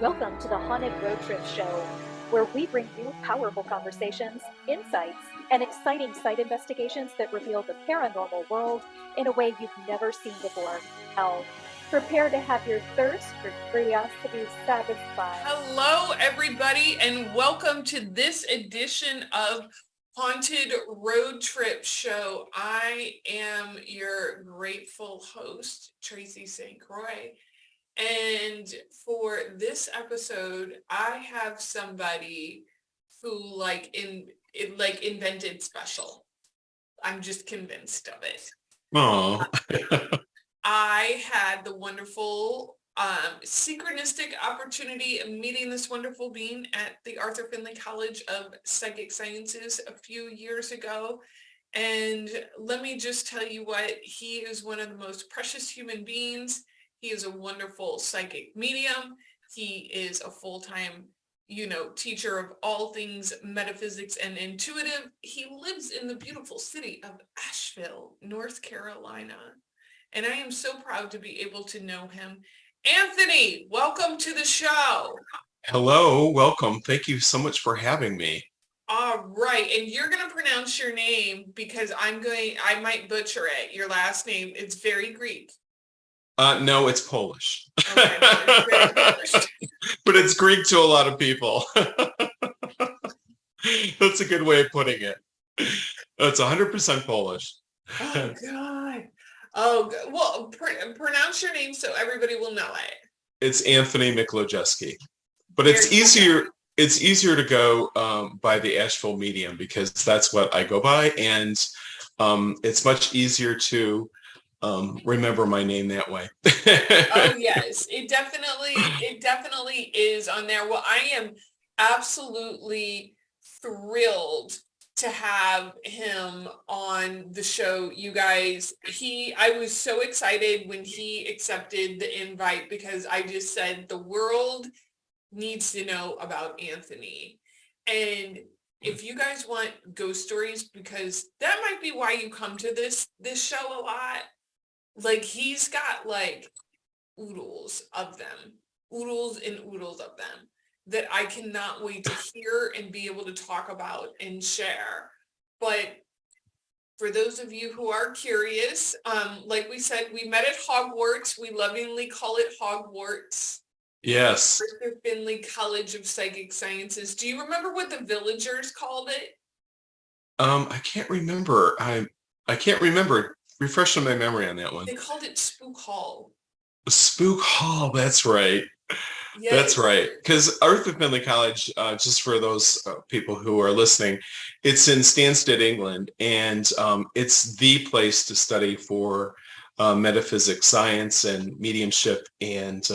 Welcome to the Haunted Road Trip Show, where we bring you powerful conversations, insights, and exciting site investigations that reveal the paranormal world in a way you've never seen before. Now, prepare to have your thirst for curiosity satisfied. Hello, everybody, and welcome to this edition of Haunted Road Trip Show. I am your grateful host, Tracy St. Croix. And for this episode, I have somebody who invented special. I'm just convinced of it. Oh, I had the wonderful synchronistic opportunity of meeting this wonderful being at the Authur Findlay College of Psychic Sciences a few years ago. And let me just tell you what, he is one of the most precious human beings. He is a wonderful psychic medium. He is a full-time, teacher of all things metaphysics and intuitive. He lives in the beautiful city of Asheville, North Carolina. And I am so proud to be able to know him. Anthony, welcome to the show. hello, welcome. Thank you so much for having me. All right. And you're going to pronounce your name because I might butcher it. Your last name, it's very Greek. No, it's Polish. Okay, it's very Polish. But it's Greek to a lot of people. That's a good way of putting it. It's 100% Polish. Oh, God. Oh, well, pronounce your name so everybody will know it. It's Anthony Miklojewski. But it's easier to go by the Asheville medium because that's what I go by. And it's much easier to remember my name that way. Oh, yes, it definitely is on there. Well, I am absolutely thrilled to have him on the show, you guys. I was so excited when he accepted the invite because I just said the world needs to know about Anthony. And if you guys want ghost stories, because that might be why you come to this show a lot, like he's got like oodles of them, oodles and oodles of them that I cannot wait to hear and be able to talk about and share. But for those of you who are curious, like we said, we met at Hogwarts. We lovingly call it Hogwarts. Yes. Authur Findlay College of Psychic Sciences. Do you remember what the villagers called it? I can't remember. I can't remember. Refresh my memory on that one. They called it Spook Hall. Spook Hall, that's right. Yes. That's right. Because Authur Findlay College, just for those people who are listening, it's in Stansted, England, and it's the place to study for metaphysics, science, and mediumship. And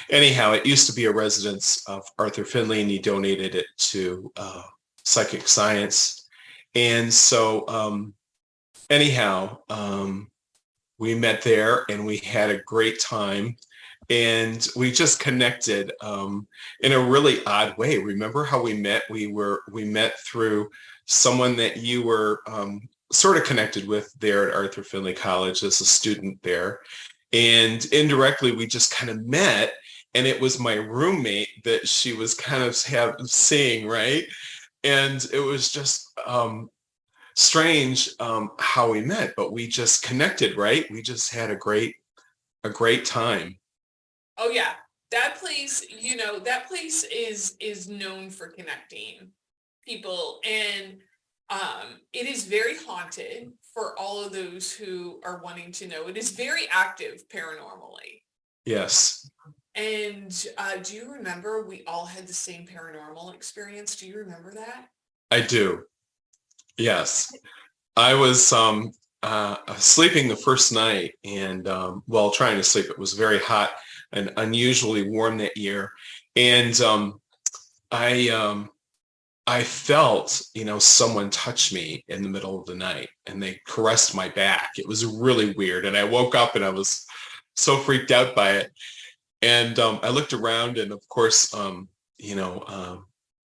anyhow, it used to be a residence of Authur Findlay, and he donated it to psychic science. And so anyhow, we met there and we had a great time and we just connected in a really odd way. Remember how we met? We met through someone that you were sort of connected with there at Authur Findlay College as a student there. And indirectly, we just kind of met, and it was my roommate that she was kind of seeing, right? And it was just strange how we met, but we just connected, right? We just had a great time. Oh yeah, that place, that place is known for connecting people, and it is very haunted for all of those who are wanting to know. It is very active paranormally. Yes. And do you remember we all had the same paranormal experience? Do you remember that? I do. Yes. I was sleeping the first night, and while trying to sleep, it was very hot and unusually warm that year. And I felt, someone touch me in the middle of the night, and they caressed my back. It was really weird. And I woke up and I was so freaked out by it. And I looked around, and of course, I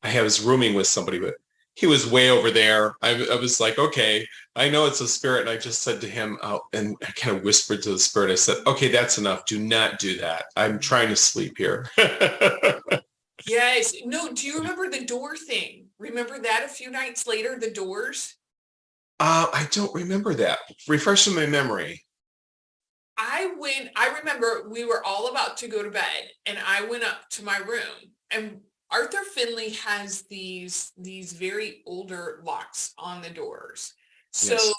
was rooming with somebody, but he was way over there. I was like, okay, I know it's a spirit. And I just said to him, and I kind of whispered to the spirit, I said, okay, that's enough. Do not do that. I'm trying to sleep here. Yes. No, do you remember the door thing? Remember that a few nights later, the doors? I don't remember that. Refreshing my memory. I remember we were all about to go to bed and I went up to my room, and Arthur Findlay has these very older locks on the doors. So Yes.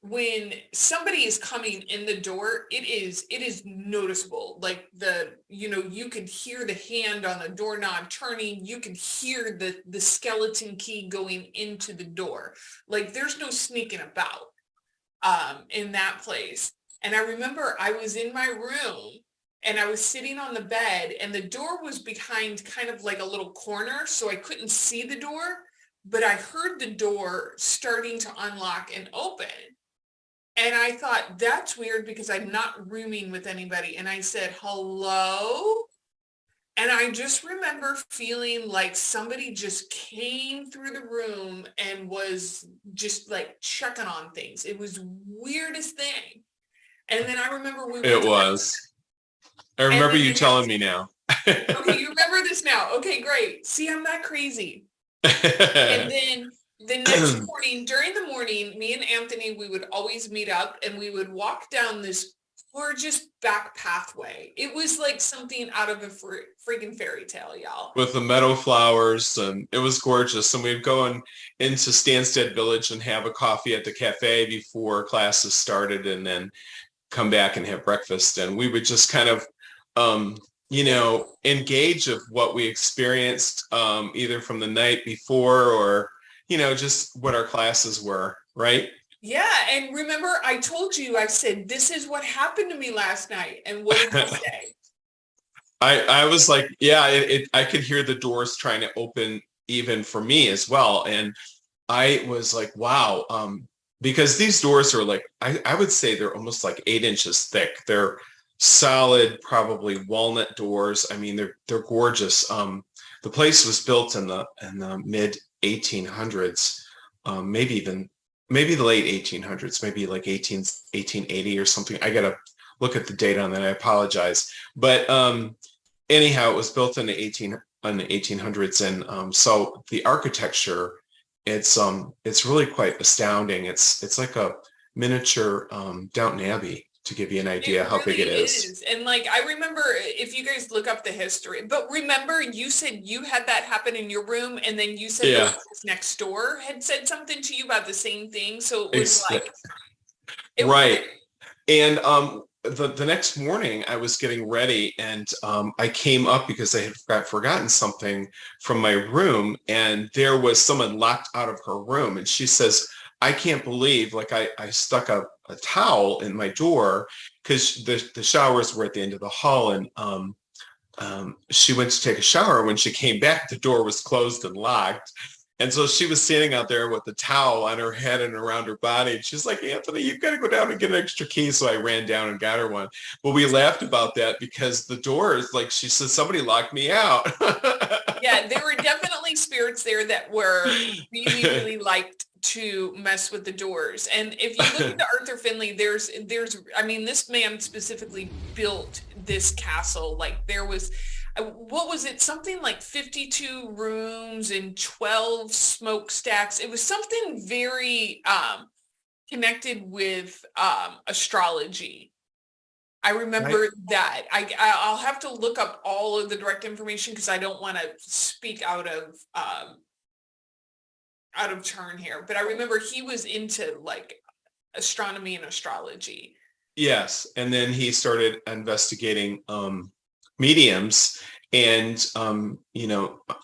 when somebody is coming in the door, it is noticeable. Like you can hear the hand on the doorknob turning, you can hear the skeleton key going into the door. Like there's no sneaking about in that place. And I remember I was in my room and I was sitting on the bed and the door was behind kind of like a little corner, so I couldn't see the door, but I heard the door starting to unlock and open. And I thought, that's weird because I'm not rooming with anybody. And I said, hello? And I just remember feeling like somebody just came through the room and was just like checking on things. It was weirdest thing. And then I remember It was. I remember you telling me now. Okay, you remember this now. Okay, great. See, I'm not crazy. And then the next morning, during the morning, me and Anthony, we would always meet up and we would walk down this gorgeous back pathway. It was like something out of a freaking fairy tale, y'all. With the meadow flowers, and it was gorgeous. And we'd go into Stansted Village and have a coffee at the cafe before classes started, and then come back and have breakfast. And we would just kind of, engage of what we experienced, either from the night before or, just what our classes were, right? Yeah. And remember, I told you, I said, this is what happened to me last night. And what did you say? I was like, yeah, I could hear the doors trying to open even for me as well. And I was like, wow. Because these doors are like, I would say they're almost like 8 inches thick. They're solid, probably walnut doors. I mean, they're gorgeous. The place was built in the mid 1800s, maybe the late 1800s, maybe like 1880 or something. I gotta look at the date on that. I apologize, but anyhow, it was built in the 1800s, and so the architecture, it's really quite astounding. It's like a miniature Downton Abbey, to give you an idea how big it is. And like, I remember, if you guys look up the history, but remember you said you had that happen in your room, and then you said the person next door had said something to you about the same thing. So it was right. And the next morning I was getting ready, and I came up because I had forgotten something from my room, and there was someone locked out of her room, and she says, I can't believe, like I stuck a towel in my door, because the showers were at the end of the hall, and she went to take a shower. When she came back, the door was closed and locked. And so she was standing out there with the towel on her head and around her body. And she's like, Anthony, you've got to go down and get an extra key. So I ran down and got her one. But we laughed about that because the doors, like she said, somebody locked me out. Yeah, there were definitely spirits there that were really, really liked to mess with the doors. And if you look into Arthur Findlay, there's I mean, this man specifically built this castle. Like there was, what was it? Something like 52 rooms and 12 smokestacks. It was something very connected with astrology. I remember that. I'll have to look up all of the direct information because I don't want to speak out of turn here. But I remember he was into like astronomy and astrology. Yes, and then he started investigating mediums and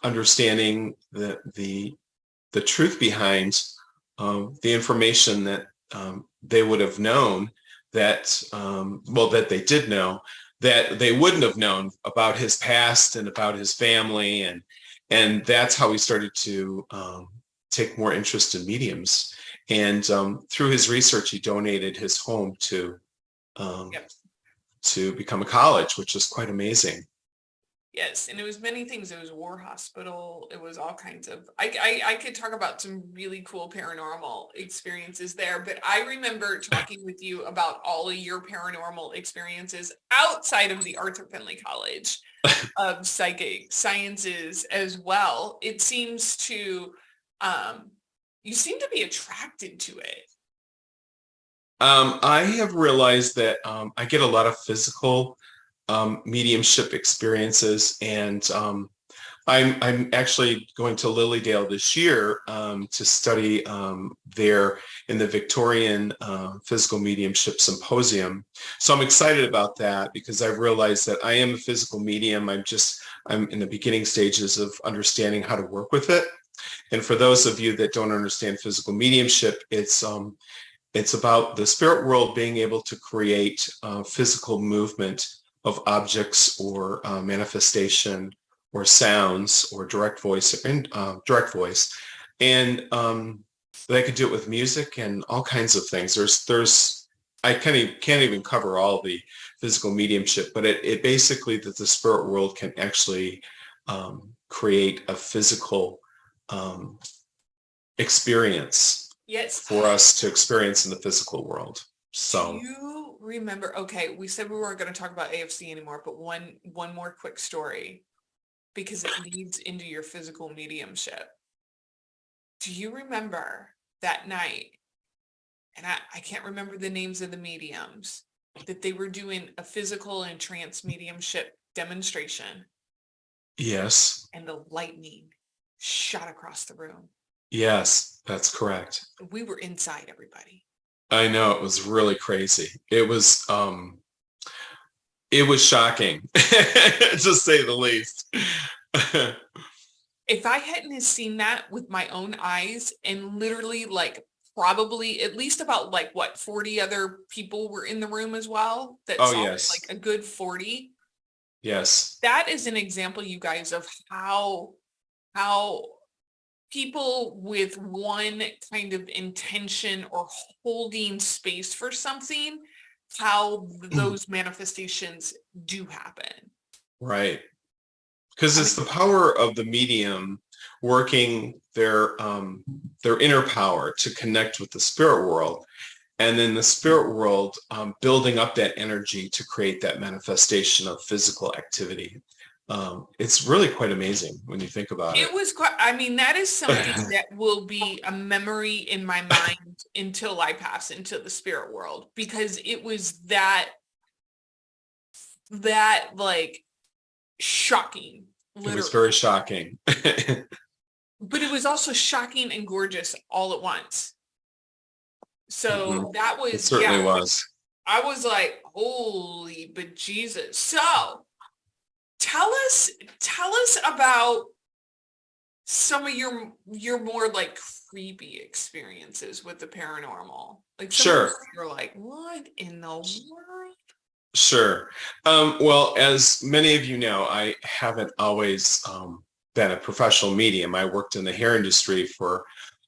understanding the truth behind the information that they would have known, that that they did know, that they wouldn't have known about his past and about his family, and that's how he started to take more interest in mediums. And through his research, he donated his home to become a college, which is quite amazing. Yes, and it was many things. It was a war hospital. It was all kinds of, I could talk about some really cool paranormal experiences there, but I remember talking with you about all of your paranormal experiences outside of the Arthur Findlay College of Psychic Sciences as well. It seems to, you seem to be attracted to it. I have realized that I get a lot of physical mediumship experiences, and I'm actually going to Lilydale this year to study there in the Victorian Physical Mediumship Symposium. So I'm excited about that because I've realized that I am a physical medium. I'm in the beginning stages of understanding how to work with it. And for those of you that don't understand physical mediumship, it's about the spirit world being able to create physical movement of objects or manifestation or sounds or direct voice and they could do it with music and all kinds of things. I can't even cover all the physical mediumship, but it basically that the spirit world can actually create a physical experience, yes, for us to experience in the physical world. So you remember, okay, we said we weren't going to talk about AFC anymore, but one more quick story because it leads into your physical mediumship. Do you remember that night? And I can't remember the names of the mediums, that they were doing a physical and trance mediumship demonstration. Yes. And the lightning shot across the room. Yes, that's correct. We were inside, everybody. I know, it was really crazy. It was shocking, to say the least. If I hadn't have seen that with my own eyes and literally like probably at least about 40 other people were in the room as well. That saw yes. Like a good 40. Yes. That is an example, you guys, of how people with one kind of intention or holding space for something, how those manifestations do happen. Right. Because it's the power of the medium working their inner power to connect with the spirit world. And then the spirit world building up that energy to create that manifestation of physical activity. It's really quite amazing when you think about it. It was quite, that is something that will be a memory in my mind until I pass into the spirit world, because it was that like shocking. Literally. It was very shocking. But it was also shocking and gorgeous all at once. So that was, it certainly was. I was like, holy bejesus. So tell us about some of your more like creepy experiences with the paranormal. Like sure. You're like, what in the world? Sure. Well, as many of you know, I haven't always been a professional medium. I worked in the hair industry for,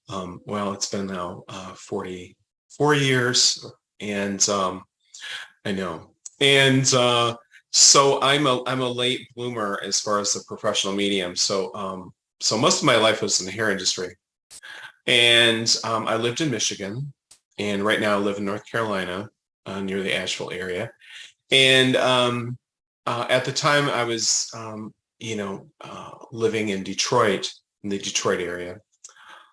it's been now 44 years. And I know. And so I'm a late bloomer as far as the professional medium. So so most of my life was in the hair industry. And I lived in Michigan. And right now I live in North Carolina, near the Asheville area. And at the time I was, living in Detroit, in the Detroit area.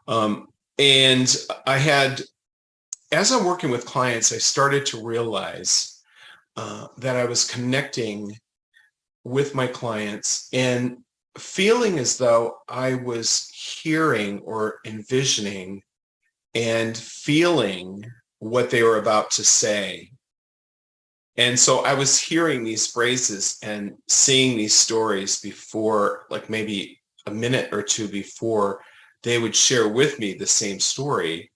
And I had, as I'm working with clients, I started to realize that I was connecting with my clients and feeling as though I was hearing or envisioning and feeling what they were about to say. And so I was hearing these phrases and seeing these stories before, like maybe a minute or two before they would share with me the same story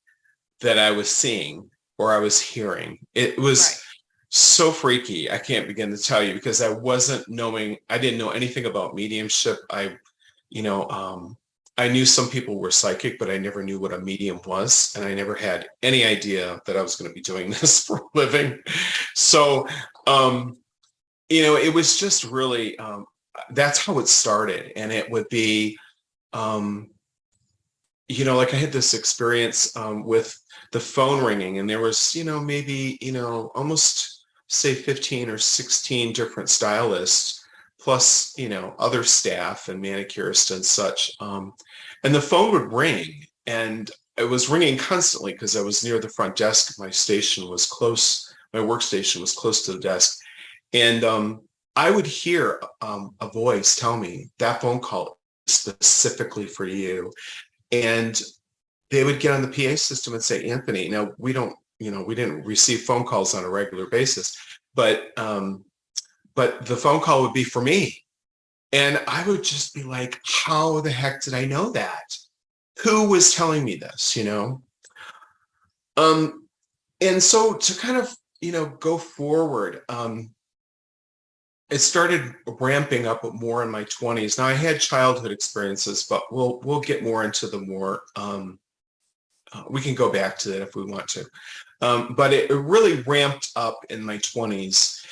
that I was seeing or I was hearing. It was so freaky. I can't begin to tell you, because I didn't know anything about mediumship. I knew some people were psychic, but I never knew what a medium was. And I never had any idea that I was going to be doing this for a living. So, it was just really that's how it started. And it would be, like I had this experience with the phone ringing, and there was, maybe, almost say 15 or 16 different stylists, plus, other staff and manicurists and such. And the phone would ring, and it was ringing constantly because I was near the front desk. My workstation was close to the desk. And I would hear a voice tell me that phone call is specifically for you. And they would get on the PA system and say, Anthony, now we didn't receive phone calls on a regular basis, but the phone call would be for me. And I would just be like, how the heck did I know that? Who was telling me this, And so to kind of, go forward, it started ramping up more in my 20s. Now I had childhood experiences, but we'll get more into the more, we can go back to that if we want to. But it really ramped up in my 20s.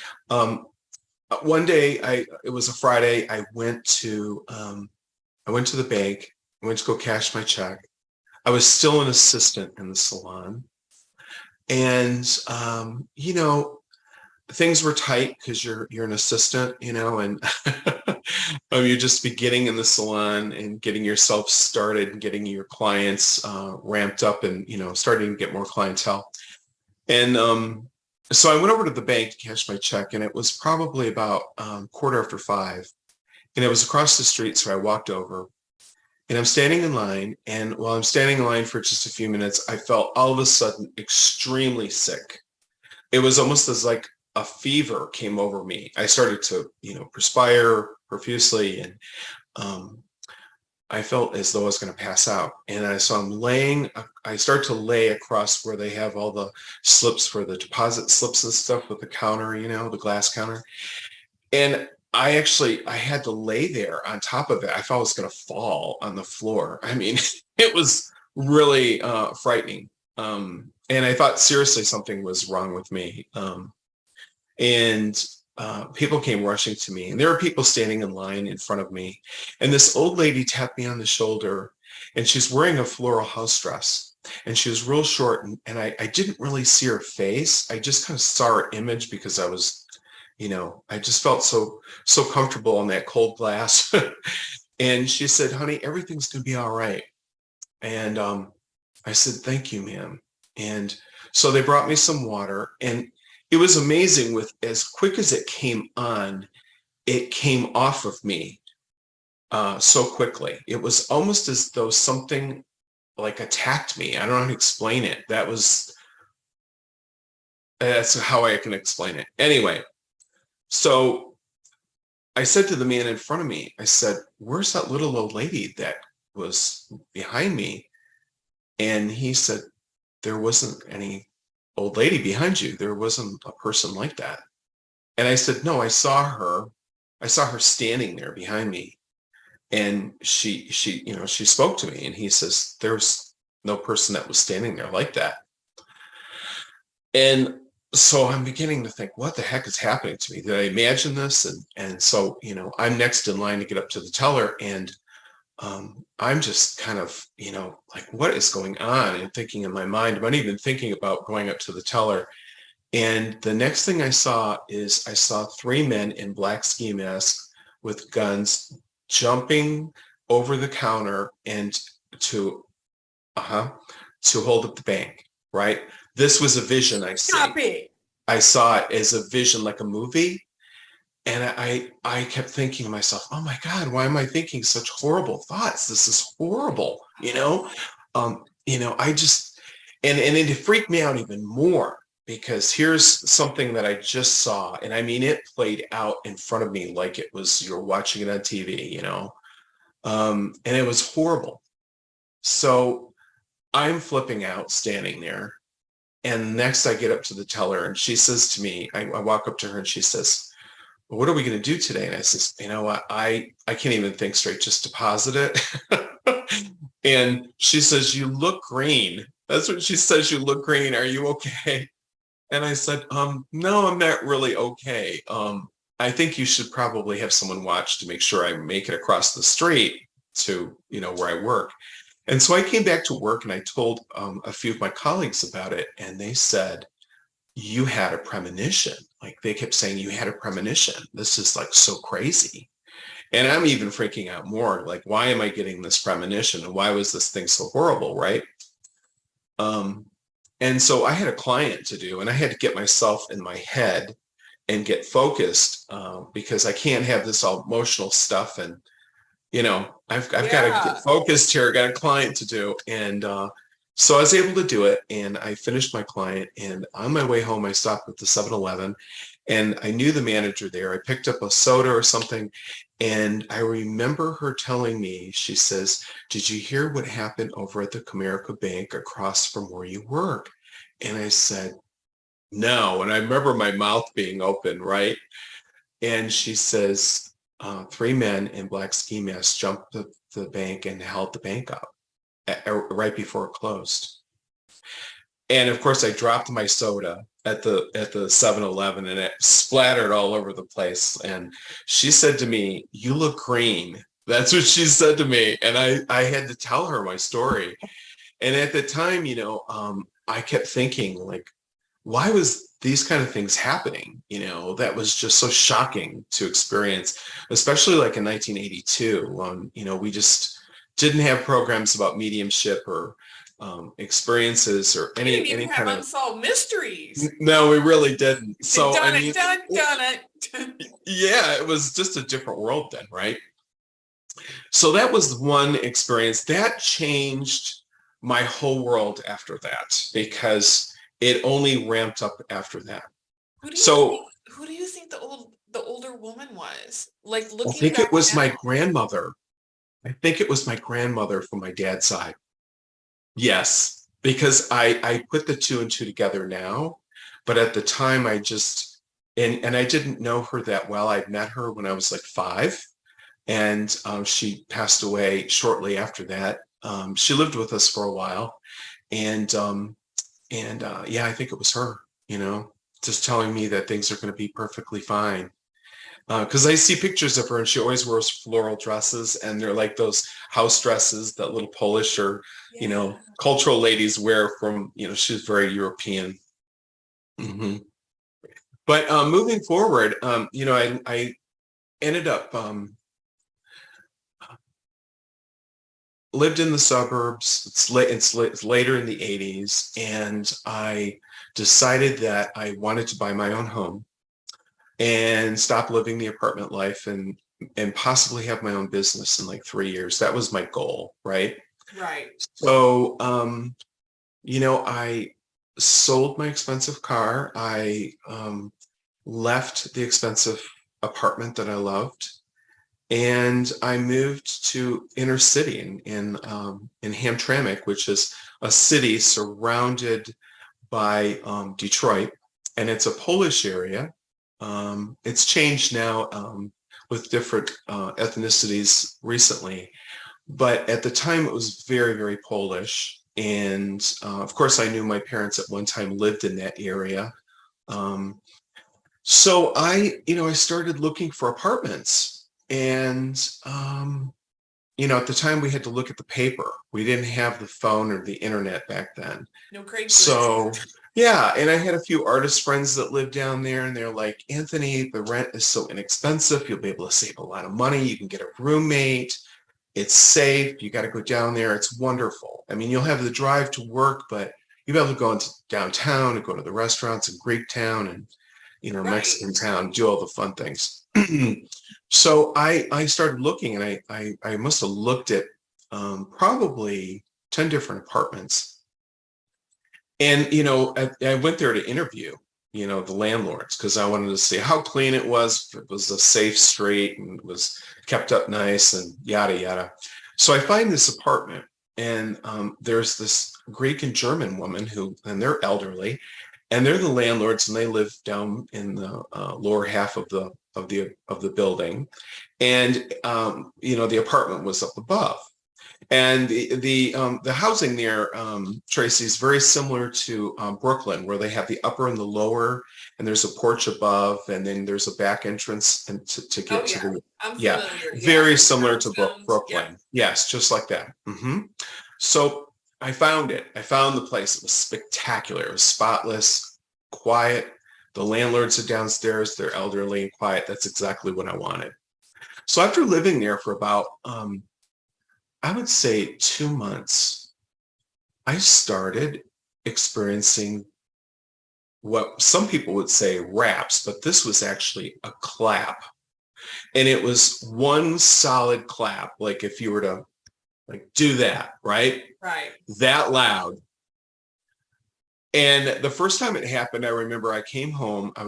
One day, it was a Friday, I went to the bank. I went to go cash my check. I was still an assistant in the salon. And, things were tight because you're an assistant, and you're just beginning in the salon and getting yourself started and getting your clients ramped up and, starting to get more clientele. And so I went over to the bank to cash my check, and it was probably about 5:15. And it was across the street, so I walked over. And I'm standing in line, and while I'm standing in line for just a few minutes, I felt all of a sudden extremely sick. It was almost as like a fever came over me. I started to, perspire profusely, and I felt as though I was going to pass out. And I saw I start to lay across where they have all the slips for the deposit slips and stuff with the counter, the glass counter. And I had to lay there on top of it. I thought I was going to fall on the floor. I mean, it was really frightening. And I thought seriously something was wrong with me. And people came rushing to me, and there were people standing in line in front of me. And this old lady tapped me on the shoulder, and she's wearing a floral house dress, and she was real short. And I didn't really see her face. I just kind of saw her image because I was, I just felt so comfortable in that cold glass. And she said, honey, everything's going to be all right. And I said, thank you, ma'am. And so they brought me some water, and it was amazing. With as quick as it came on, it came off of me so quickly. It was almost as though something like attacked me. I don't know how to explain it. That's how I can explain it. Anyway, so I said to the man in front of me, I said, where's that little old lady that was behind me? And he said, there wasn't any old lady behind you. There wasn't a person like that. And I said, no, I saw her standing there behind me. And she spoke to me, and he says, there's no person that was standing there like that. And so I'm beginning to think, what the heck is happening to me? Did I imagine this? And so, I'm next in line to get up to the teller, and I'm just kind of, like, what is going on? And thinking in my mind, I'm not even thinking about going up to the teller. And the next thing I saw 3 men in black ski masks with guns jumping over the counter and to hold up the bank, right? This was a vision I see. Stop it. I saw it as a vision, like a movie. And I kept thinking to myself, oh my God, why am I thinking such horrible thoughts? This is horrible, I just, and it freaked me out even more, because here's something that I just saw. And I mean, it played out in front of me like it was, you're watching it on TV, and it was horrible. So I'm flipping out standing there. And next I get up to the teller, and she says to me, I walk up to her, and she says, well, what are we going to do today? And I says, you know what? I can't even think straight. Just deposit it. And she says, you look green. That's what she says. You look green. Are you okay? And I said, no, I'm not really okay. I think you should probably have someone watch to make sure I make it across the street to, where I work. And so I came back to work and I told a few of my colleagues about it, and they said, you had a premonition. Like, they kept saying, you had a premonition. This is like so crazy. And I'm even freaking out more. Like, why am I getting this premonition? And why was this thing so horrible, right? And so I had a client to do, and I had to get myself in my head and get focused because I can't have this all emotional stuff. And, I've got to get focused here. I got a client to do. And so I was able to do it, and I finished my client. And on my way home, I stopped at the 7-Eleven, and I knew the manager there. I picked up a soda or something. And I remember her telling me, she says, did you hear what happened over at the Comerica Bank across from where you work? And I said, no. And I remember my mouth being open, right? And she says, 3 men in black ski masks jumped the bank and held the bank up right before it closed. And of course, I dropped my soda at the 7-Eleven, and it splattered all over the place. And she said to me, you look green. That's what she said to me. And I had to tell her my story. And at the time, I kept thinking, like, why was these kind of things happening? That was just so shocking to experience, especially like in 1982 when, we just didn't have programs about mediumship or experiences or any kind of unsolved mysteries. No, we really didn't. So done it. Yeah, it was just a different world then, right? So that was one experience that changed my whole world after that, because it only ramped up after that. Who do you think the older woman was? Like, looking I think it was my grandmother. I think it was my grandmother from my dad's side. Yes, because I put the 2 and 2 together now, but at the time I just, and I didn't know her that well. I'd met her when I was like 5, and she passed away shortly after that. She lived with us for a while, and yeah, I think it was her, just telling me that things are going to be perfectly fine. Because I see pictures of her, and she always wears floral dresses, and they're like those house dresses that little Polish or, cultural ladies wear from, she's very European. Mm-hmm. But moving forward, I ended up lived in the suburbs. It's later in the 80s, and I decided that I wanted to buy my own home and stop living the apartment life and possibly have my own business in like 3 years. That was my goal, right? Right. So, I sold my expensive car. I left the expensive apartment that I loved, and I moved to inner city in Hamtramck, which is a city surrounded by Detroit, and it's a Polish area. It's changed now with different ethnicities recently, but at the time it was very, very Polish. And of course, I knew my parents at one time lived in that area. So I started looking for apartments, and at the time we had to look at the paper. We didn't have the phone or the internet back then. No Craigslist. So yeah, and I had a few artist friends that lived down there, and they're like, Anthony, the rent is so inexpensive. You'll be able to save a lot of money. You can get a roommate. It's safe. You got to go down there. It's wonderful. I mean, you'll have the drive to work, but you'll be able to go into downtown and go to the restaurants in Greek Town and, right. Mexican Town, do all the fun things. So I started looking, and I must have looked at probably 10 different apartments. And, I went there to interview, the landlords, because I wanted to see how clean it was, if it was a safe street and it was kept up nice and yada, yada. So I find this apartment, and there's this Greek and German woman and they're elderly, and they're the landlords, and they live down in the lower half of the building. And, the apartment was up above. And the housing there, Tracy, is very similar to Brooklyn, where they have the upper and the lower, and there's a porch above, and then there's a back entrance and to get to the I'm yeah, familiar. very The similar to brownstones. Brooklyn. Yes, just like that. So I found it. I found the place. It was spectacular. It was spotless, quiet. The landlords are downstairs. They're elderly and quiet. That's exactly what I wanted. So after living there for about I would say 2 months, I started experiencing what some people would say raps, but this was actually a clap. And it was one solid clap. Like if you were to like do that, right? Right. That loud. And the first time it happened, I remember I came home. I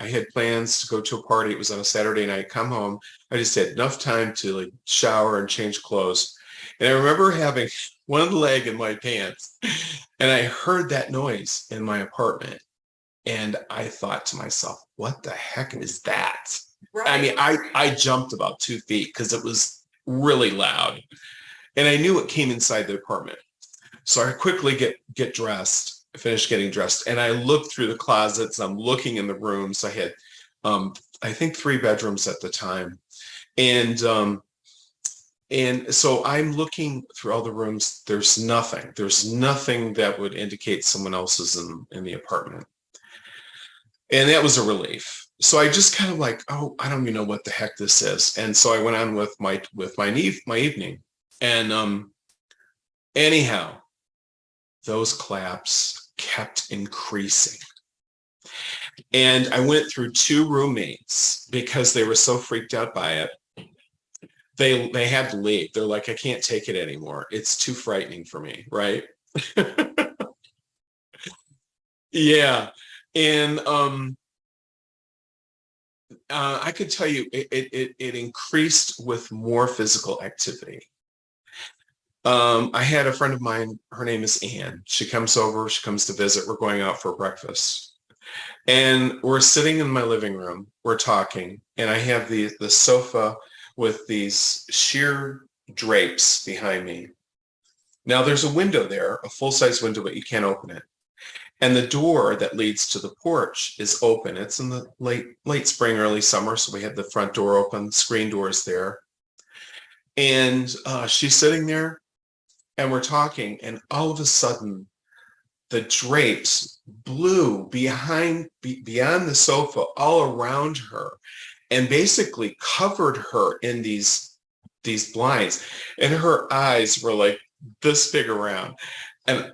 had plans to go to a party. It was on a Saturday night. Come home. I just had enough time to like shower and change clothes. And I remember having one leg in my pants, and I heard that noise in my apartment. And I thought to myself, what the heck is that? Right. I mean, I jumped about 2 feet because it was really loud. And I knew it came inside the apartment. So I quickly get dressed. I finished getting dressed, and I looked through the closets. I'm looking in the rooms. I had, I think, 3 bedrooms at the time, and so I'm looking through all the rooms. There's nothing. There's nothing that would indicate someone else is in the apartment, and that was a relief. So I just kind of like, oh, I don't even know what the heck this is, and so I went on with my evening, and anyhow, those claps kept increasing. And I went through 2 roommates because they were so freaked out by it. They had to leave. They're like, I can't take it anymore. It's too frightening for me, right? Yeah. And I could tell you it increased with more physical activity. I had a friend of mine, her name is Anne. She comes over, she comes to visit. We're going out for breakfast. And we're sitting in my living room, we're talking, and I have the sofa with these sheer drapes behind me. Now there's a window there, a full-size window, but you can't open it. And the door that leads to the porch is open. It's in the late spring, early summer, so we had the front door open, screen doors there. And she's sitting there, and we're talking, and all of a sudden, the drapes blew beyond the sofa all around her, and basically covered her in these blinds. And her eyes were like this big around. And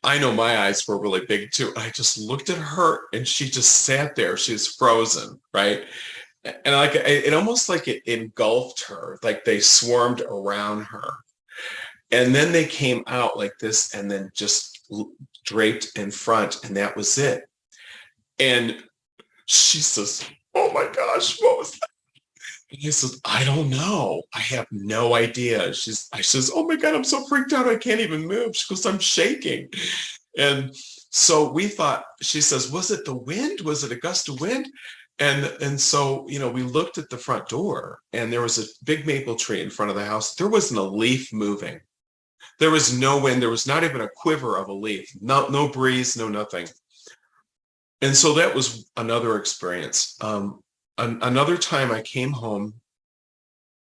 I know my eyes were really big too. I just looked at her, and she just sat there. She was frozen, right? And like it almost like it engulfed her, like they swarmed around her. And then they came out like this, and then just draped in front, and that was it. And she says, oh my gosh, what was that? And he says, I don't know. I have no idea. I says, oh my God, I'm so freaked out. I can't even move. She goes, I'm shaking. And so we thought, she says, was it the wind? Was it a gust of wind? And so, we looked at the front door, and there was a big maple tree in front of the house. There wasn't a leaf moving. There was no wind. There was not even a quiver of a leaf. No breeze, no nothing. And so that was another experience. Another time I came home,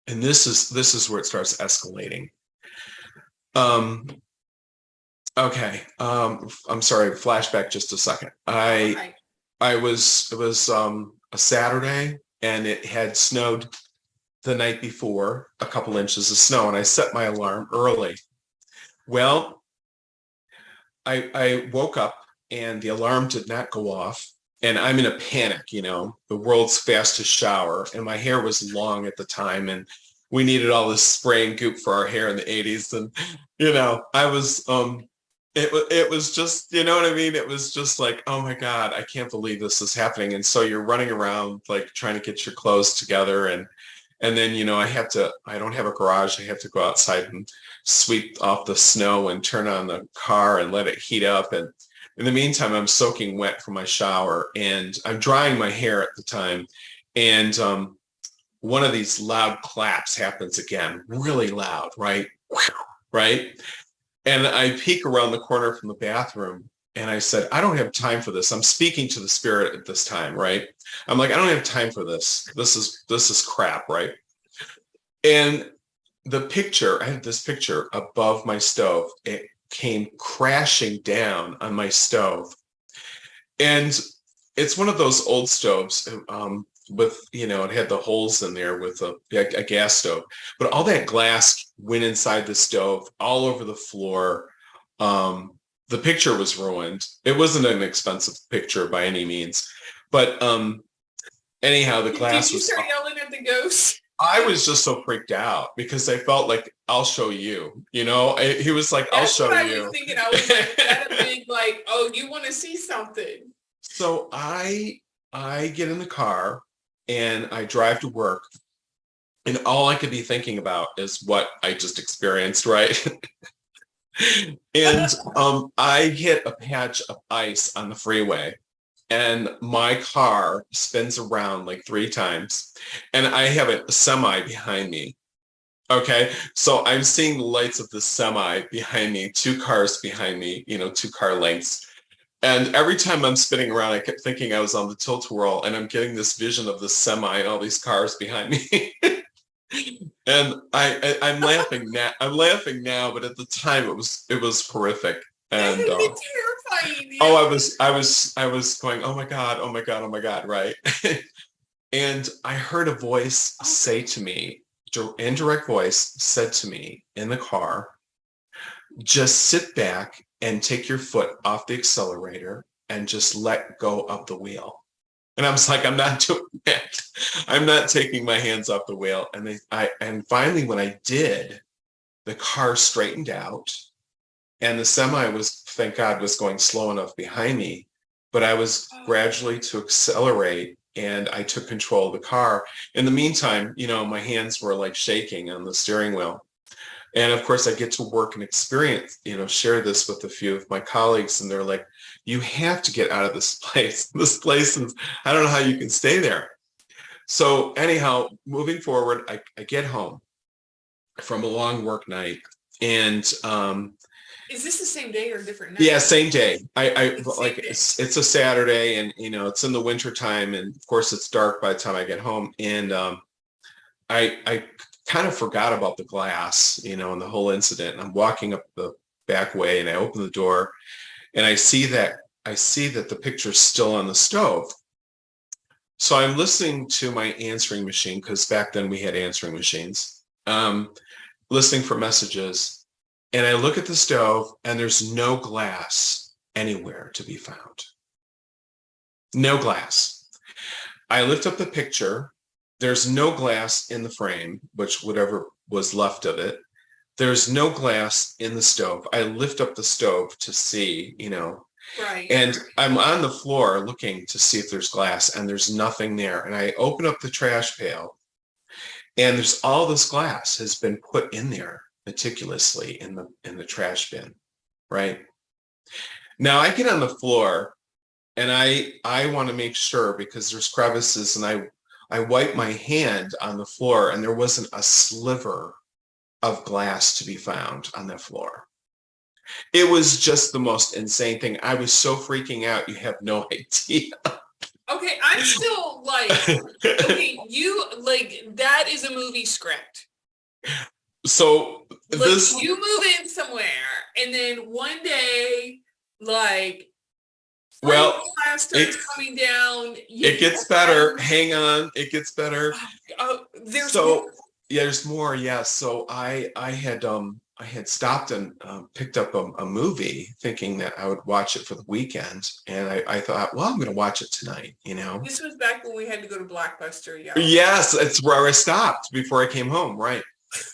and this is where it starts escalating. Okay. I'm sorry. Flashback just a second. It was a Saturday, and it had snowed the night before, a couple inches of snow, and I set my alarm early. Well, I woke up, and the alarm did not go off, and I'm in a panic, the world's fastest shower, and my hair was long at the time, and we needed all this spray and goop for our hair in the 80s, and I was it was just, you know what I mean? It was just like, oh my God, I can't believe this is happening. And so you're running around like trying to get your clothes together, and then I don't have a garage. I have to go outside and sweep off the snow and turn on the car and let it heat up. And in the meantime, I'm soaking wet from my shower, and I'm drying my hair at the time. And one of these loud claps happens again, really loud, right? right? And I peek around the corner from the bathroom and I said, I don't have time for this. I'm speaking to the spirit at this time, right? I'm like, I don't have time for this. This is crap, right? And the picture, I had this picture above my stove. It came crashing down on my stove. And it's one of those old stoves with, you know, it had the holes in there with a gas stove. But all that glass went inside the stove, all over the floor. The picture was ruined. It wasn't an expensive picture by any means. But anyhow, the glass Did you start yelling at the ghost? I was just so freaked out because I felt like, I'll show you, you know, he was like, I'll show you. I was thinking, I was like, that big, like, oh, you want to see something. So I get in the car and I drive to work and all I could be thinking about is what I just experienced, right? And I hit a patch of ice on the freeway. And my car spins around like 3 times and I have a semi behind me. Okay. So I'm seeing the lights of the semi behind me, 2 cars behind me, you know, 2 car lengths. And every time I'm spinning around, I kept thinking I was on the tilt-a-whirl and I'm getting this vision of the semi and all these cars behind me. And I'm laughing now. I'm laughing now, but at the time it was horrific. And it's terrifying. Yeah. oh, I was going, oh my God, oh my God, oh my God, right? And I heard a voice say to me, indirect voice said to me in the car, just sit back and take your foot off the accelerator and just let go of the wheel. And I was like, I'm not doing that. I'm not taking my hands off the wheel. And finally, when I did, the car straightened out. And the semi was, thank God, was going slow enough behind me, but I was gradually to accelerate and I took control of the car. In the meantime, you know, my hands were like shaking on the steering wheel. And of course I get to work and experience, you know, share this with a few of my colleagues and they're like, you have to get out of this place. This place is, I don't know how you can stay there. So anyhow, moving forward, I get home from a long work night and, is this the same day or a different night? Yeah, same day. It's it's a Saturday and you know it's in the winter time and of course it's dark by the time I get home and I kind of forgot about the glass, you know, and the whole incident. And I'm walking up the back way and I open the door and I see that the picture's still on the stove. So I'm listening to my answering machine because back then we had answering machines, listening for messages. And I look at the stove and there's no glass anywhere to be found. No glass. I lift up the picture. There's no glass in the frame, which whatever was left of it. There's no glass in the stove. I lift up the stove to see, you know, right. And I'm on the floor looking to see if there's glass and there's nothing there. And I open up the trash pail and there's all this glass has been put in there meticulously in the trash bin, right? Now I get on the floor and I want to make sure because there's crevices and I wipe my hand on the floor and there wasn't a sliver of glass to be found on the floor. It was just the most insane thing. I was so freaking out. You have no idea. Okay, I'm still like, okay, you like that is a movie script. So like you move in somewhere and then one day like glass starts coming down. It gets better. Hang on, it gets better. There's more. Yeah. So I had stopped and picked up a movie thinking that I would watch it for the weekend. And I thought, well, I'm going to watch it tonight, you know. This was back when we had to go to Blockbuster. Yeah. Yes. It's where I stopped before I came home. Right.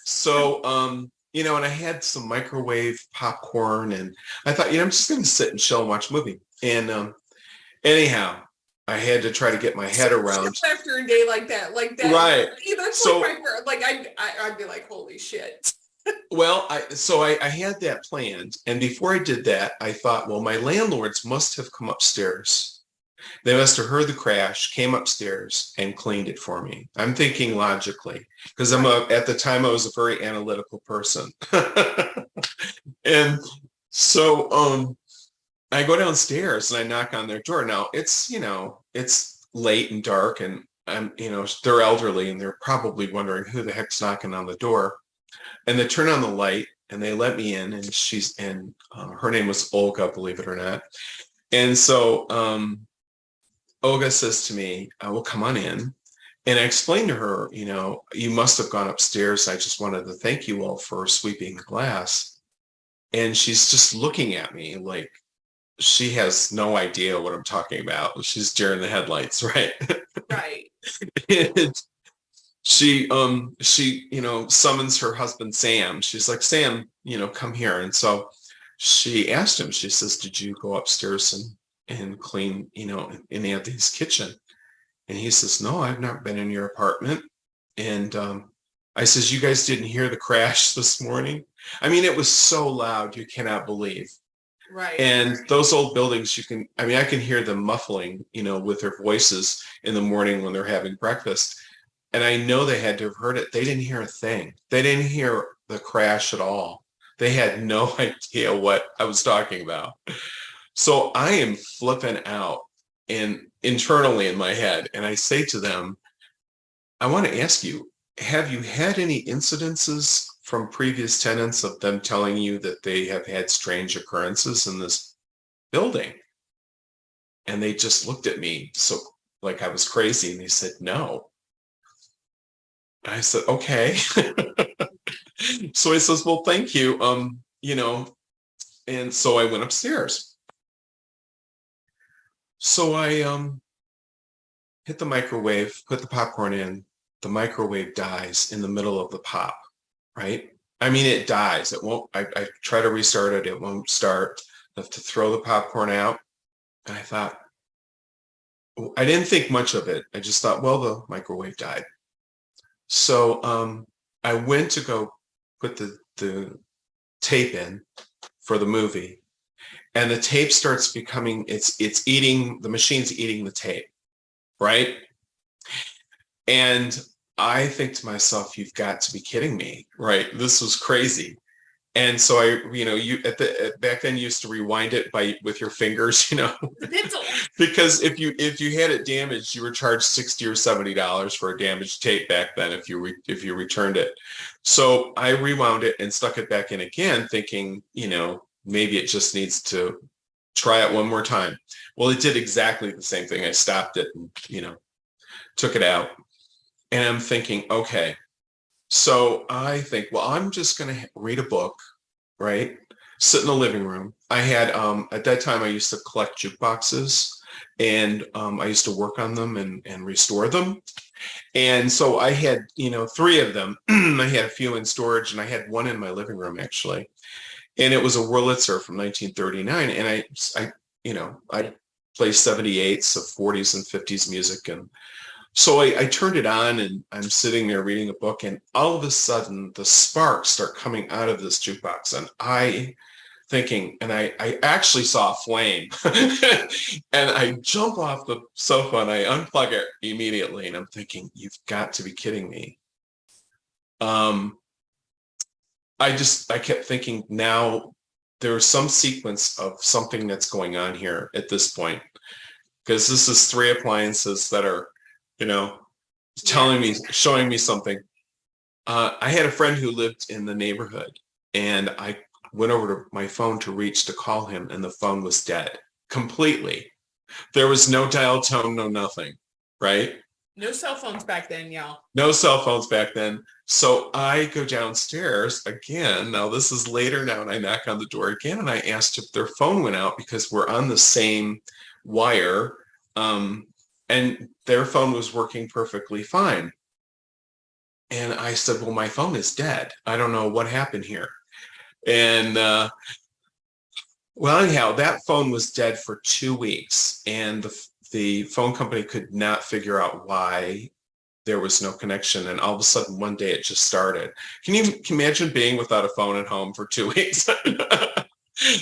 So, you know, and I had some microwave popcorn and I thought, you know, I'm just going to sit and chill and watch a movie. And anyhow, I had to try to get my head around. After a day like that. Right. You know, that's so, like I'd be like, holy shit. Well, I had that planned. And before I did that, I thought, well, my landlords must have come upstairs They must have heard the crash, came upstairs and cleaned it for me. I'm thinking logically because at the time I was a very analytical person. And so I go downstairs and I knock on their door. Now it's, it's late and dark and I'm, they're elderly and they're probably wondering who the heck's knocking on the door. And they turn on the light and they let me in, and her name was Olga, believe it or not. And so Olga says to me, well, come on in. And I explained to her, you must have gone upstairs. I just wanted to thank you all for sweeping the glass. And she's just looking at me like she has no idea what I'm talking about. She's deer in the headlights, right? Right. And she summons her husband, Sam. She's like, Sam, come here. And so she asked him, she says, did you go upstairs and clean, in Anthony's kitchen? And he says, no, I've not been in your apartment. And I says, you guys didn't hear the crash this morning? I mean, it was so loud, you cannot believe. Right. And those old buildings, I can hear them muffling, with their voices in the morning when they're having breakfast. And I know they had to have heard it. They didn't hear a thing. They didn't hear the crash at all. They had no idea what I was talking about. So I am flipping out internally in my head. And I say to them, I want to ask you, have you had any incidences from previous tenants of them telling you that they have had strange occurrences in this building? And they just looked at me so like I was crazy. And they said, no. I said, okay. So he says, well, thank you. And so I went upstairs. So I hit the microwave, put the popcorn in. The microwave dies in the middle of the pop, right? I mean, it dies. It won't, I try to restart it. It won't start. I have to throw the popcorn out. And I thought, I didn't think much of it. I just thought, well, the microwave died. So I went to go put the tape in for the movie, and the tape starts becoming, it's eating, the machine's eating the tape, right? And I think to myself, you've got to be kidding me, right? This was crazy. And so back then you used to rewind it with your fingers, because if you had it damaged, you were charged $60 or $70 for a damaged tape back then if you returned it. So I rewound it and stuck it back in again, thinking, maybe it just needs to try it one more time. Well, it did exactly the same thing. I stopped it and, took it out. And I'm thinking, okay. So I think, well, I'm just going to read a book, right? Sit in the living room. I had, at that time, I used to collect jukeboxes, and I used to work on them and restore them. And so I had, 3 of them. I had a few in storage, and I had one in my living room, actually. And it was a Wurlitzer from 1939. And I play 78s of 40s and 50s music. And so I turned it on, and I'm sitting there reading a book, and all of a sudden the sparks start coming out of this jukebox, and I actually saw a flame. And I jump off the sofa and I unplug it immediately, and I'm thinking, you've got to be kidding me. I kept thinking, now there's some sequence of something that's going on here at this point, because this is 3 appliances that are showing me something. I had a friend who lived in the neighborhood, and I went over to my phone to call him, and the phone was dead completely. There was no dial tone, no nothing, right? No cell phones back then, y'all. No cell phones back then. So I go downstairs again. Now this is later now, and I knock on the door again, and I asked if their phone went out, because we're on the same wire. And their phone was working perfectly fine. And I said, well, my phone is dead. I don't know what happened here. And well, anyhow, that phone was dead for 2 weeks. And the phone company could not figure out why there was no connection. And all of a sudden, one day it just started. Can you imagine being without a phone at home for 2 weeks?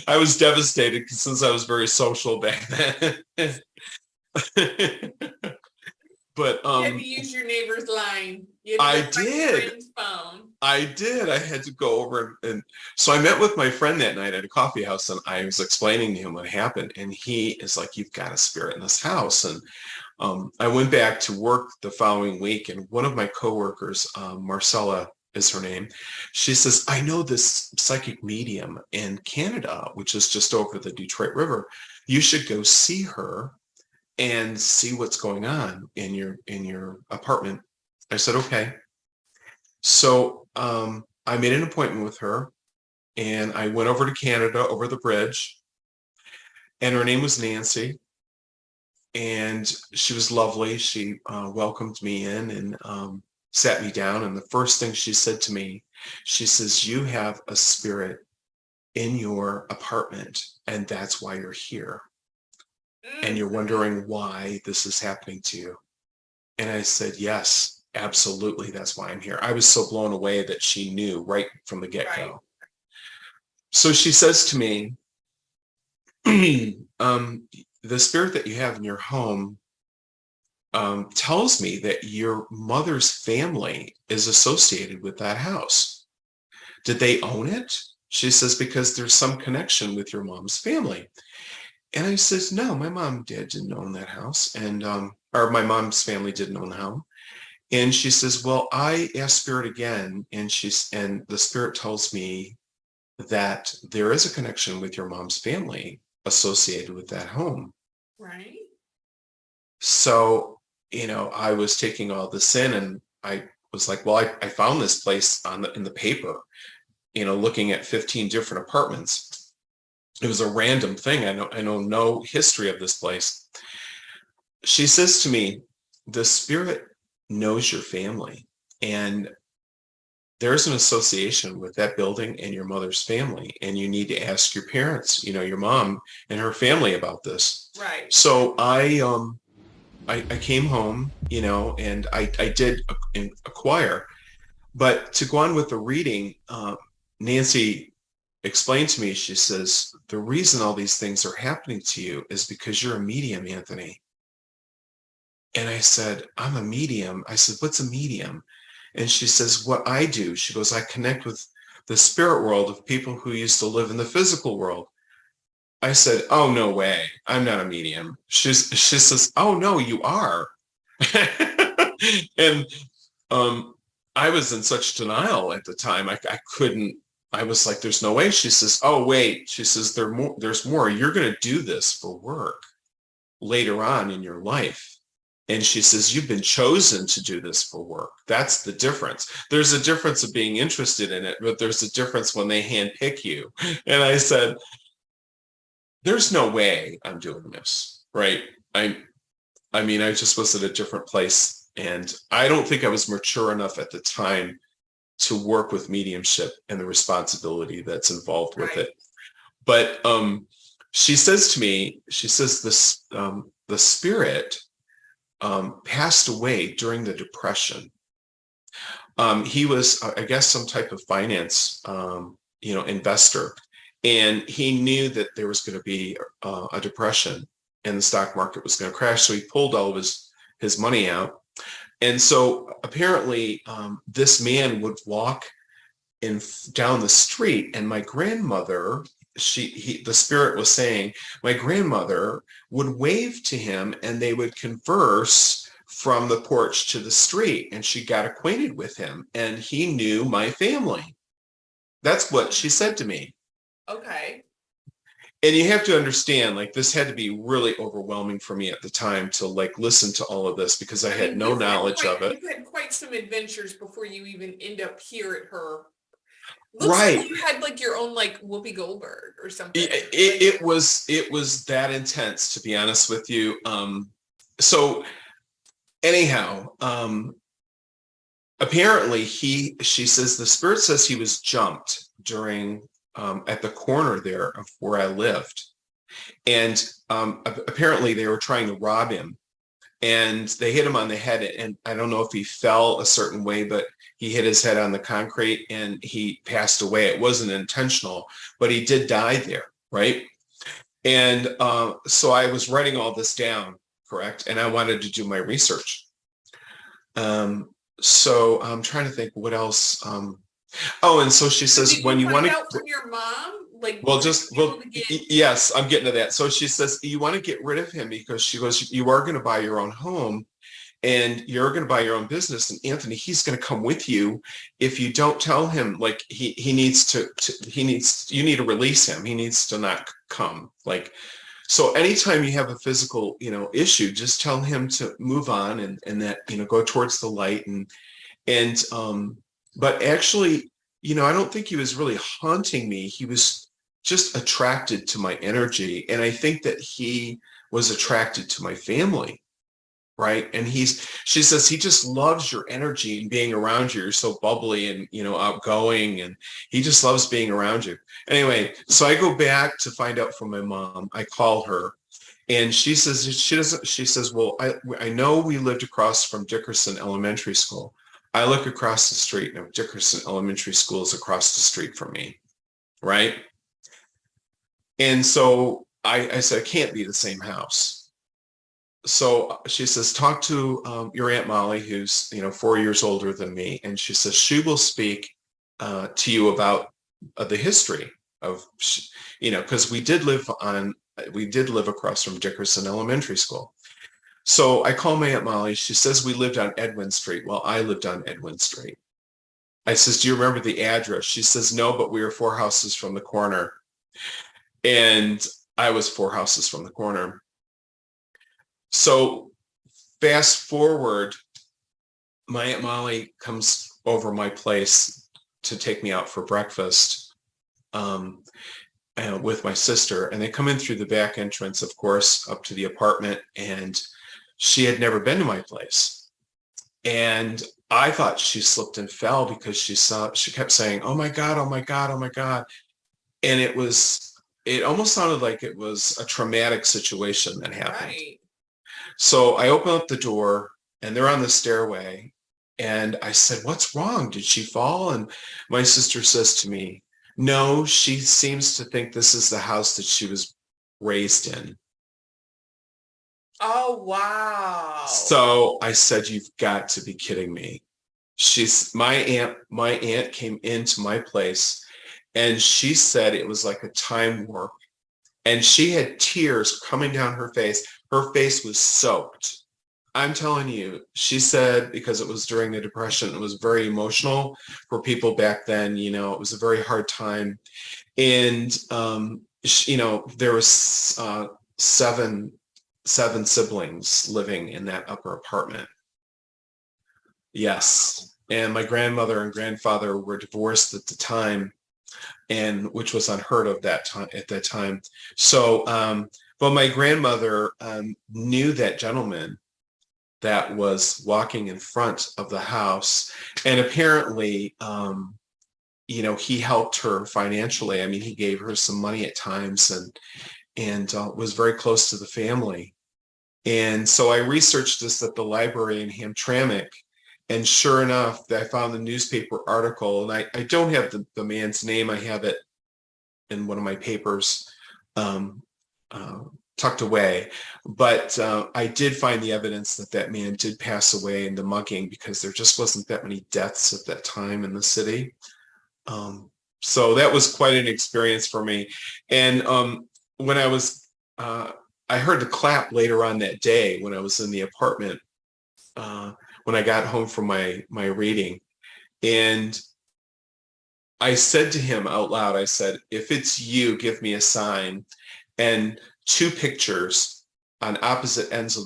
I was devastated, since I was very social back then. But you had to use your neighbor's line. You had to I go find your did. friend's phone. I did. I had to go over and so I met with my friend that night at a coffee house, and I was explaining to him what happened, and he is like, "You've got a spirit in this house." And I went back to work the following week, and one of my coworkers, Marcella is her name, she says, "I know this psychic medium in Canada, which is just over the Detroit River. You should go see her and see what's going on in your apartment." I said, "Okay." So I made an appointment with her, and I went over to Canada over the bridge, and her name was Nancy, and she was lovely. She welcomed me in and sat me down. And the first thing she said to me, she says, "You have a spirit in your apartment, and that's why you're here. And you're wondering why this is happening to you." And I said, "Yes, absolutely. That's why I'm here." I was so blown away that she knew right from the get-go. Right. So she says to me, "The spirit that you have in your home tells me that your mother's family is associated with that house. Did they own it?" She says, "Because there's some connection with your mom's family." And I says, "No, my mom didn't own that house, and or my mom's family didn't own the home." And she says, "Well, I asked spirit again, and the spirit tells me that there is a connection with your mom's family associated with that home." Right. So, I was taking all this in, and I was like, "Well, I found this place in the paper, looking at 15 different apartments." It was a random thing. I know no history of this place. She says to me, "The spirit knows your family, and there's an association with that building and your mother's family, and you need to ask your parents, your mom and her family about this." Right. So I came home, and I did acquire, but to go on with the reading, Nancy explained to me, she says, "The reason all these things are happening to you is because you're a medium, Anthony." And I said, "I'm a medium." I said, "What's a medium?" And she says, "What I do," she goes, "I connect with the spirit world of people who used to live in the physical world." I said, "Oh, no way. I'm not a medium." She says, "Oh, no, you are." And I was in such denial at the time. I couldn't, I was like, "There's no way." She says, "Oh, wait." She says, "There's more. You're going to do this for work later on in your life." And she says, "You've been chosen to do this for work. That's the difference. There's a difference of being interested in it, but there's a difference when they handpick you." And I said, "There's no way I'm doing this." Right. I mean, I just was at a different place, and I don't think I was mature enough at the time to work with mediumship and the responsibility that's involved with it. But she says to me, she says, this, the spirit passed away during the Depression. He was, I guess, some type of finance, investor, and he knew that there was going to be a depression and the stock market was going to crash. So he pulled all of his money out. And so apparently this man would walk down the street, and my grandmother, the spirit was saying, my grandmother would wave to him, and they would converse from the porch to the street, and she got acquainted with him, and he knew my family. That's what she said to me. Okay. And you have to understand, like, this had to be really overwhelming for me at the time to listen to all of this, because I had no knowledge of it. You had quite some adventures before you even end up here at her. Looks right. Like you had your own Whoopi Goldberg or something. It was that intense, to be honest with you. So anyhow, apparently she says the spirit says he was jumped during at the corner there of where I lived, and apparently they were trying to rob him, and they hit him on the head, and I don't know if he fell a certain way, but he hit his head on the concrete and he passed away. It wasn't intentional, but he did die there, right? And so I was writing all this down, correct? And I wanted to do my research. So I'm trying to think what else. Oh, and so she says, when you want to out from your mom, like, yes, I'm getting to that. So she says, you want to get rid of him because she goes, you are going to buy your own home and you're going to buy your own business. And Anthony, he's going to come with you. If you don't tell him, like you need to release him. He needs to not come. Like, so anytime you have a physical, issue, just tell him to move on and that, go towards the light but actually, I don't think he was really haunting me. He was just attracted to my energy. And I think that he was attracted to my family. Right. And she says, he just loves your energy and being around you. You're so bubbly and, outgoing, and he just loves being around you. Anyway, so I go back to find out from my mom. I call her and she says, well, I know we lived across from Dickerson Elementary School. I look across the street and Dickerson Elementary School is across the street from me. Right. And so I said, it can't be the same house. So she says, talk to your Aunt Molly, who's, 4 years older than me. And she says, she will speak to you about the history of, because we did live across from Dickerson Elementary School. So I call my Aunt Molly. She says, we lived on Edwin Street. Well, I lived on Edwin Street. I says, do you remember the address? She says, no, but we were 4 houses from the corner. And I was 4 houses from the corner. So fast forward, my Aunt Molly comes over my place to take me out for breakfast with my sister. And they come in through the back entrance, of course, up to the apartment. And she had never been to my place. And I thought she slipped and fell because she kept saying, oh my God, oh my God, oh my God. And it almost sounded like it was a traumatic situation that happened. Right. So I open up the door and they're on the stairway. And I said, what's wrong? Did she fall? And my sister says to me, no, she seems to think this is the house that she was raised in. Oh, wow. So I said, you've got to be kidding me. My aunt came into my place and she said it was like a time warp. And she had tears coming down her face. Her face was soaked. I'm telling you, she said, because it was during the Depression, it was very emotional for people back then. It was a very hard time. And, there was 7 siblings living in that upper apartment. Yes. And my grandmother and grandfather were divorced at the time, and which was unheard of at that time. So, but my grandmother knew that gentleman that was walking in front of the house, and apparently, he helped her financially. I mean, he gave her some money at times, and was very close to the family. And so I researched this at the library in Hamtramck. And sure enough, I found the newspaper article, and I don't have the man's name. I have it in one of my papers tucked away. But I did find the evidence that man did pass away in the mugging, because there just wasn't that many deaths at that time in the city. So that was quite an experience for me. And when I heard the clap later on that day when I was in the apartment, when I got home from my reading. And I said to him out loud, I said, if it's you, give me a sign. And 2 pictures on opposite ends of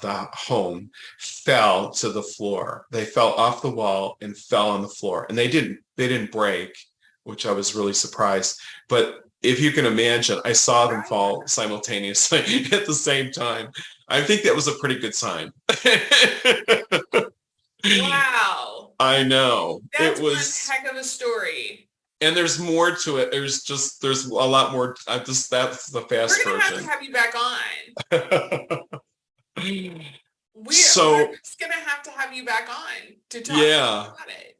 the home fell to the floor. They fell off the wall and fell on the floor. And they didn't break, which I was really surprised. But if you can imagine, I saw them fall simultaneously at the same time. I think that was a pretty good sign. Wow. I know. That's one heck of a story. And there's more to it. There's a lot more. That's the fast version. We're going to have you back on. We're just going to have you back on to talk about it.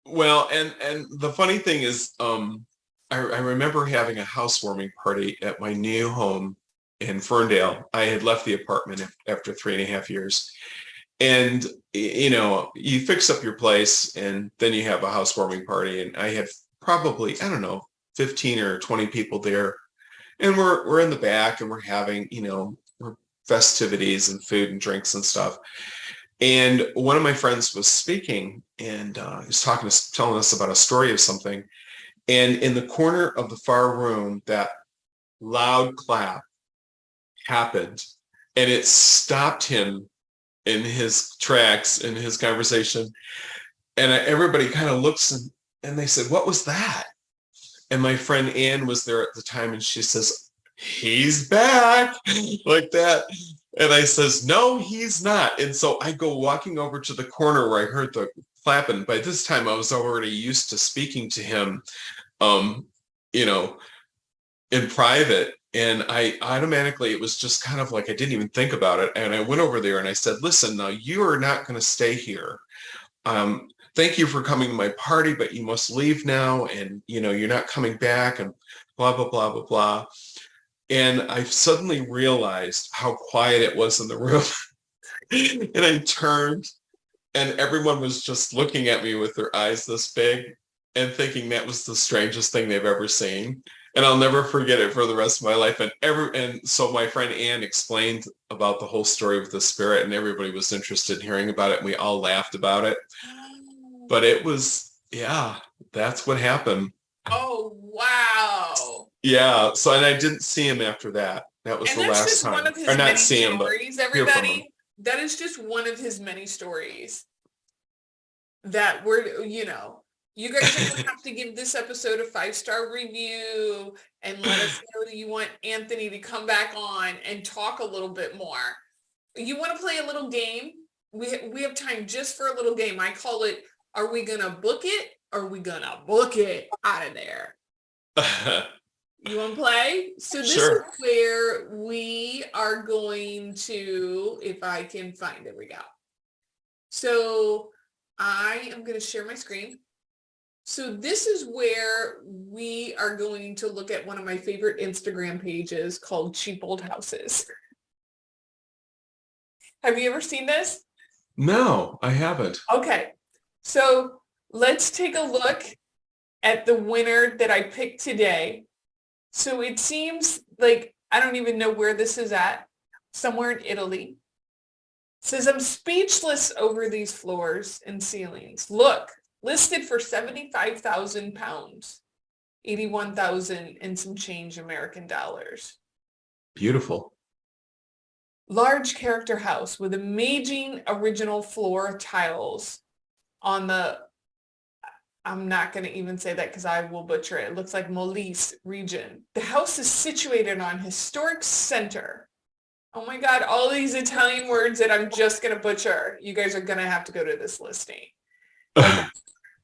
Well, and the funny thing is, I remember having a housewarming party at my new home in Ferndale. I had left the apartment after 3.5 years. And, you know, you fix up your place and then you have a housewarming party. And I had probably, I don't know, 15 or 20 people there. And we're in the back and we're having, you know, festivities and food and drinks and stuff. And one of my friends was speaking and he was telling us about a story of something. And in the corner of the far room, that loud clap happened and it stopped him in his tracks, in his conversation. And everybody kind of looks and they said, what was that? And my friend Ann was there at the time and she says, he's back, like that. And I says, no, he's not. And so I go walking over to the corner where I heard the clapping. By this time, I was already used to speaking to him, you know, in private. And I automatically, it was just kind of like, I didn't even think about it. And I went over there and I said, listen, now you are not going to stay here. Thank you for coming to my party, but you must leave now. And, you know, you're not coming back and blah, blah, blah, blah, blah. And I suddenly realized how quiet it was in the room. And I turned and everyone was just looking at me with their eyes this big and thinking that was the strangest thing they've ever seen. And I'll never forget it for the rest of my life. And so my friend Ann explained about the whole story with the spirit and everybody was interested in hearing about it. And we all laughed about it. But it was, yeah, that's what happened. Oh, wow. Yeah. So, and I didn't see him after that. That was the last time. One of his or not many see him, stories, but hear from him. everybody. That is just one of his many stories that we're, you know, you guys are going to have to give this episode a 5-star review and let us know that you want Anthony to come back on and talk a little bit more. You want to play a little game? We have time just for a little game. I call it, are we going to book it? Or are we going to book it out of there? You want to play? So this Sure. is where we are going to, if I can find it, we go. So I am going to share my screen. So this is where we are going to look at one of my favorite Instagram pages called Cheap Old Houses. Have you ever seen this? No, I haven't. Okay. So let's take a look at the winner that I picked today. So it seems like, I don't even know where this is at, somewhere in Italy. It says, I'm speechless over these floors and ceilings. Look, listed for 75,000 pounds, 81,000 and some change American dollars. Beautiful. Large character house with amazing original floor tiles on the, I'm not going to even say that because I will butcher it. It looks like Molise region. The house is situated on historic center. Oh my God, all these Italian words that I'm just going to butcher. You guys are going to have to go to this listing. Okay.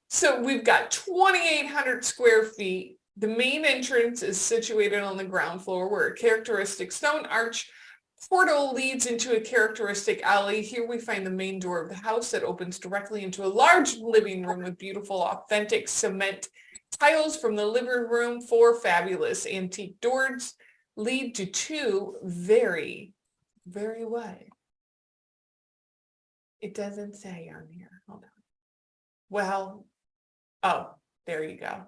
So we've got 2,800 square feet. The main entrance is situated on the ground floor where a characteristic stone arch portal leads into a characteristic alley. Here we find the main door of the house that opens directly into a large living room with beautiful, authentic cement tiles from the living room. 4 fabulous antique doors lead to 2 very, very what? It doesn't say on here. Hold on. Well, oh, there you go.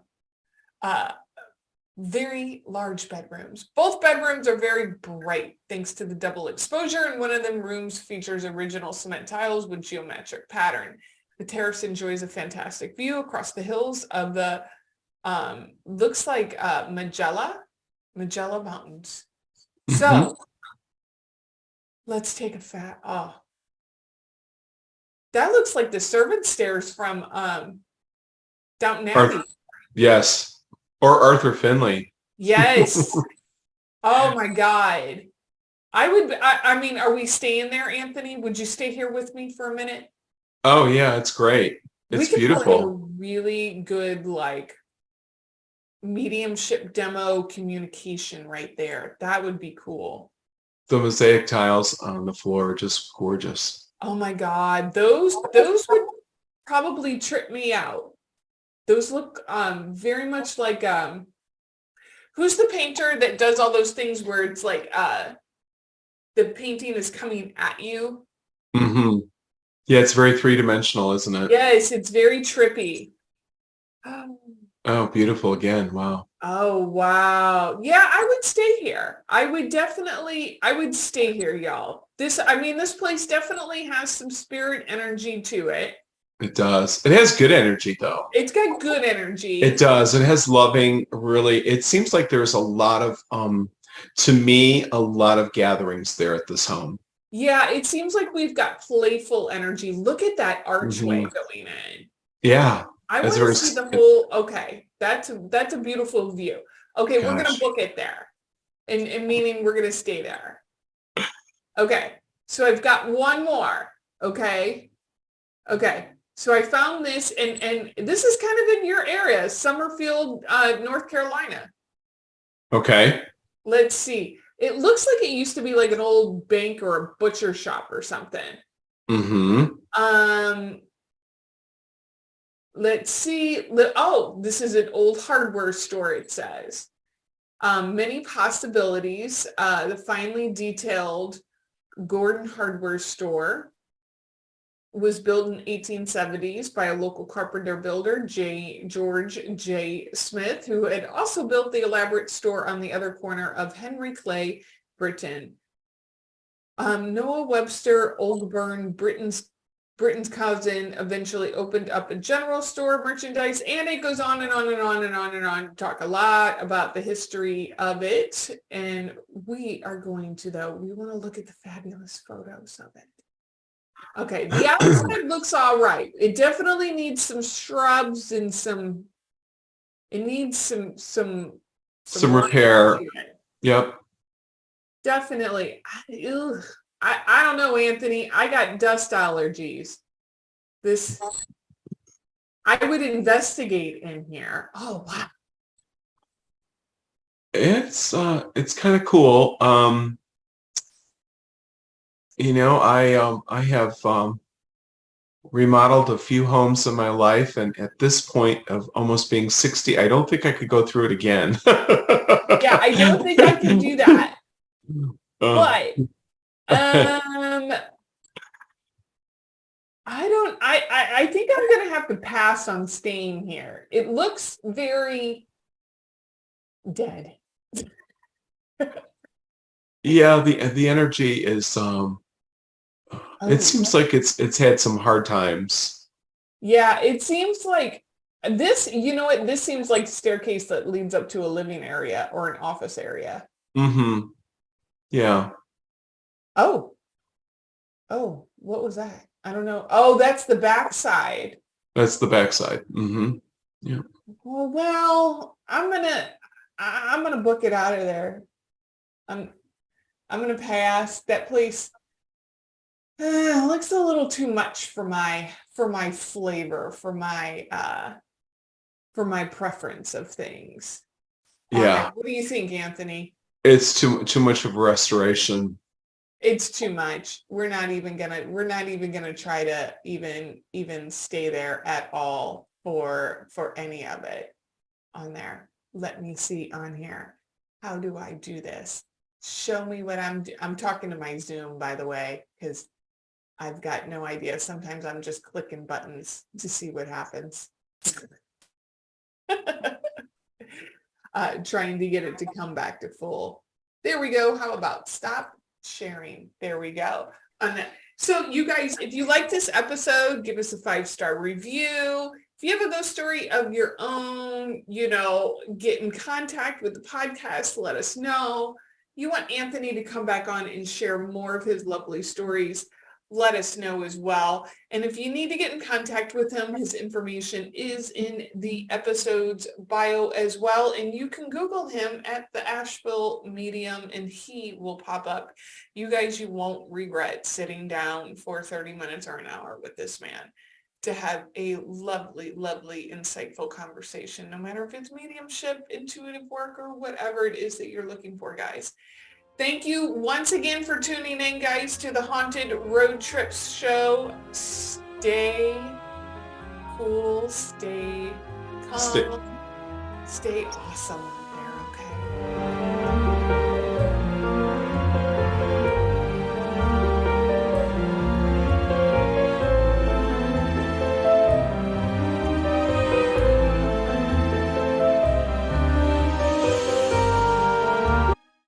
Very large bedrooms. Both bedrooms are very bright thanks to the double exposure, and one of them rooms features original cement tiles with geometric pattern. The terrace enjoys a fantastic view across the hills of the looks like Magella Mountains. So let's take a that looks like the servant stairs from Downton Abbey. Yes. Or Arthur Findlay. Yes. Oh my God. I mean, are we staying there, Anthony? Would you stay here with me for a minute? Oh yeah, it's great. It's beautiful. Play a really good like mediumship demo communication right there. That would be cool. The mosaic tiles on the floor are just gorgeous. Oh my God. Those would probably trip me out. Those look very much like who's the painter that does all those things where it's like the painting is coming at you? Mm-hmm. Yeah, it's very three-dimensional, isn't it? Yes, it's very trippy. Oh, beautiful again. Wow. Oh, wow. Yeah, I would stay here. I would stay here, y'all. This place definitely has some spirit energy to it. It does. It has good energy, though. It's got good energy. It does. It has loving, really. It seems like there's a lot of, to me, a lot of gatherings there at this home. Yeah, it seems like we've got playful energy. Look at that archway going in. Yeah. I want to see the whole, okay, that's a beautiful view. Okay, we're going to book it there. And meaning we're going to stay there. Okay, so I've got one more. Okay. So I found this, and this is kind of in your area, Summerfield, North Carolina. Okay. Let's see. It looks like it used to be like an old bank or a butcher shop or something. Mm-hmm. Let's see. Oh, this is an old hardware store, it says. Many possibilities. The finely detailed Gordon hardware store was built in 1870s by a local carpenter builder, George J. Smith, who had also built the elaborate store on the other corner of Henry Clay, Britain. Noah Webster Oldburn, Britain's cousin, eventually opened up a general store of merchandise, and it goes on and on and on and on and on. Talk a lot about the history of it, and we are going to, though, we want to look at the fabulous photos of it. Okay, the outside looks all right. It definitely needs some shrubs and some repair. Yep. Definitely. I don't know, Anthony. I got dust allergies. I would investigate in here. Oh, wow. It's kind of cool. I have remodeled a few homes in my life, and at this point of almost being 60, I don't think I could go through it again. Yeah, I don't think I can do that. But I think I'm gonna have to pass on staying here. It looks very dead. Yeah, the energy is it seems like it's had some hard times. Yeah, it seems like this, you know what, this seems like a staircase that leads up to a living area or an office area. Mm-hmm. Yeah. Oh, what was that? I don't know. Oh, that's the backside. That's the backside. Mm-hmm. Yeah. Well, I'm gonna book it out of there. I'm gonna pass. That place looks a little too much for my flavor, for my preference of things. Yeah. What do you think, Anthony? It's too much of a restoration. It's too much. We're not even gonna try to even stay there at all for any of it on there. Let me see on here. How do I do this? Show me what I'm talking to my Zoom, by the way, because I've got no idea. Sometimes I'm just clicking buttons to see what happens. Trying to get it to come back to full. There we go. How about stop sharing? There we go. So you guys, if you like this episode, give us a 5-star review. If you have a ghost story of your own, get in contact with the podcast. Let us know. You want Anthony to come back on and share more of his lovely stories, let us know as well. And if you need to get in contact with him, his information is in the episode's bio as well. And you can Google him at the Asheville Medium and he will pop up. You guys, you won't regret sitting down for 30 minutes or an hour with this man to have a lovely, lovely, insightful conversation, no matter if it's mediumship, intuitive work, or whatever it is that you're looking for, guys. Thank you once again for tuning in, guys, to the Haunted Road Trips show. Stay cool, stay calm, stay awesome out there, okay?